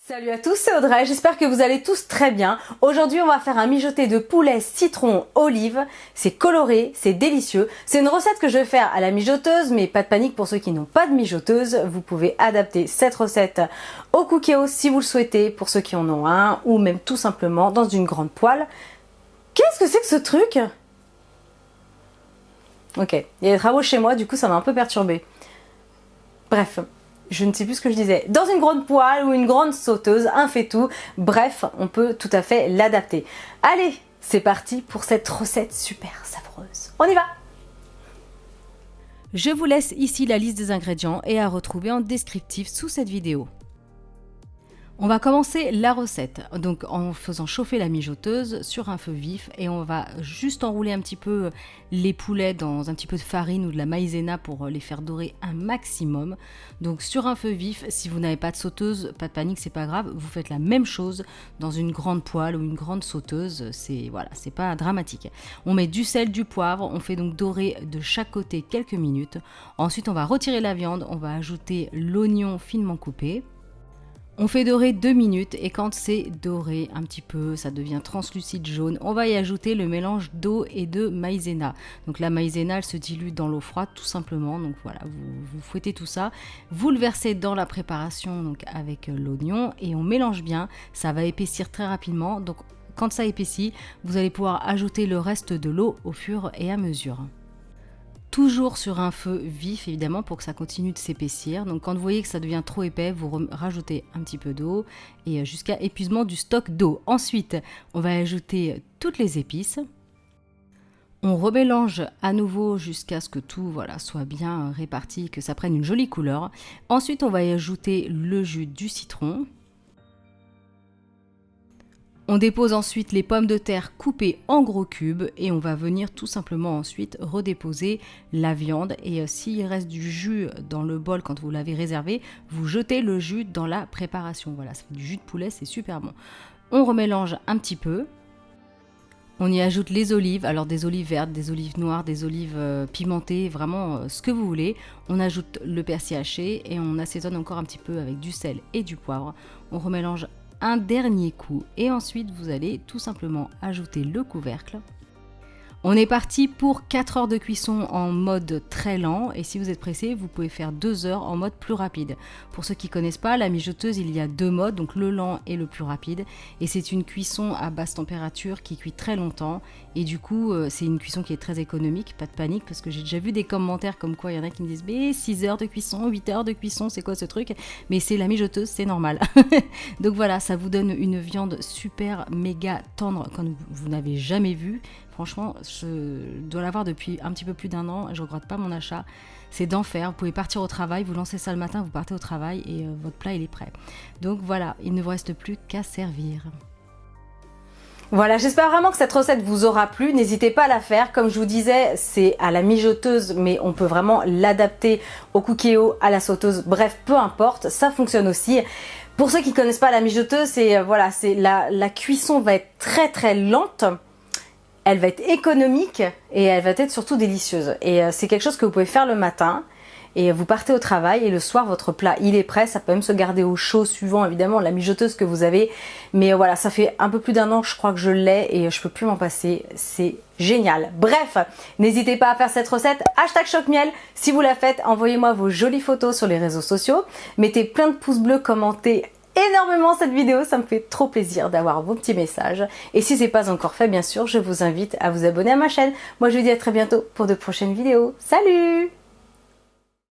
Salut à tous, c'est Audrey, j'espère que vous allez tous très bien. Aujourd'hui on va faire un mijoté de poulet citron olive. C'est coloré, c'est délicieux. C'est une recette que je vais faire à la mijoteuse, mais pas de panique pour ceux qui n'ont pas de mijoteuse. Vous pouvez adapter cette recette au Cookéo si vous le souhaitez, pour ceux qui en ont un, ou même tout simplement dans une grande poêle. Qu'est-ce que c'est que ce truc? Ok, il y a des travaux chez moi, du coup ça m'a un peu perturbée. Bref. Je ne sais plus ce que je disais. Dans une grande poêle ou une grande sauteuse, un fait-tout. Bref, on peut tout à fait l'adapter. Allez, c'est parti pour cette recette super savoureuse. On y va! Je vous laisse ici la liste des ingrédients et à retrouver en descriptif sous cette vidéo. On va commencer la recette, donc en faisant chauffer la mijoteuse sur un feu vif et on va juste enrouler un petit peu les poulets dans un petit peu de farine ou de la maïzena pour les faire dorer un maximum. Donc sur un feu vif, si vous n'avez pas de sauteuse, pas de panique, c'est pas grave, vous faites la même chose dans une grande poêle ou une grande sauteuse, c'est pas dramatique. On met du sel, du poivre, on fait donc dorer de chaque côté quelques minutes. Ensuite on va retirer la viande, on va ajouter l'oignon finement coupé. On fait dorer 2 minutes et quand c'est doré un petit peu, ça devient translucide jaune, on va y ajouter le mélange d'eau et de maïzena. Donc la maïzena, elle se dilue dans l'eau froide tout simplement. Donc voilà, vous fouettez tout ça, vous le versez dans la préparation donc avec l'oignon et on mélange bien. Ça va épaissir très rapidement. Donc quand ça épaissit, vous allez pouvoir ajouter le reste de l'eau au fur et à mesure. Toujours sur un feu vif évidemment pour que ça continue de s'épaissir. Donc quand vous voyez que ça devient trop épais, vous rajoutez un petit peu d'eau et jusqu'à épuisement du stock d'eau. Ensuite, on va ajouter toutes les épices. On remélange à nouveau jusqu'à ce que tout soit bien réparti, que ça prenne une jolie couleur. Ensuite, on va y ajouter le jus du citron. On dépose ensuite les pommes de terre coupées en gros cubes et on va venir tout simplement ensuite redéposer la viande. Et s'il reste du jus dans le bol quand vous l'avez réservé, vous jetez le jus dans la préparation. Voilà, ça fait du jus de poulet, c'est super bon. On remélange un petit peu. On y ajoute les olives, alors des olives vertes, des olives noires, des olives pimentées, vraiment ce que vous voulez. On ajoute le persil haché et on assaisonne encore un petit peu avec du sel et du poivre. On remélange un dernier coup et ensuite vous allez tout simplement ajouter le couvercle. On est parti pour 4 heures de cuisson en mode très lent et si vous êtes pressé, vous pouvez faire 2 heures en mode plus rapide. Pour ceux qui ne connaissent pas, la mijoteuse, il y a 2 modes, donc le lent et le plus rapide. Et c'est une cuisson à basse température qui cuit très longtemps et du coup, c'est une cuisson qui est très économique, pas de panique parce que j'ai déjà vu des commentaires comme quoi il y en a qui me disent mais 6 heures de cuisson, 8 heures de cuisson, c'est quoi ce truc? Mais c'est la mijoteuse, c'est normal. Donc voilà, ça vous donne une viande super méga tendre comme vous n'avez jamais vu. Franchement, je dois l'avoir depuis un petit peu plus d'1 an et je ne regrette pas mon achat. C'est d'enfer. Vous pouvez partir au travail, vous lancez ça le matin, vous partez au travail et votre plat il est prêt. Donc voilà, il ne vous reste plus qu'à servir. Voilà, j'espère vraiment que cette recette vous aura plu. N'hésitez pas à la faire. Comme je vous disais, c'est à la mijoteuse, mais on peut vraiment l'adapter au Cookéo, à la sauteuse. Bref, peu importe, ça fonctionne aussi. Pour ceux qui ne connaissent pas la mijoteuse, c'est la cuisson va être très très lente. Elle va être économique et elle va être surtout délicieuse. Et c'est quelque chose que vous pouvez faire le matin et vous partez au travail et le soir votre plat il est prêt. Ça peut même se garder au chaud suivant évidemment la mijoteuse que vous avez. Mais voilà, ça fait un peu plus d'1 an que je crois que je l'ai et je peux plus m'en passer. C'est génial. Bref, n'hésitez pas à faire cette recette. #choc-miel. Si vous la faites, envoyez-moi vos jolies photos sur les réseaux sociaux. Mettez plein de pouces bleus, commentez énormément cette vidéo, ça me fait trop plaisir d'avoir vos petits messages. Et si c'est pas encore fait, bien sûr, je vous invite à vous abonner à ma chaîne. Moi, je vous dis à très bientôt pour de prochaines vidéos. Salut!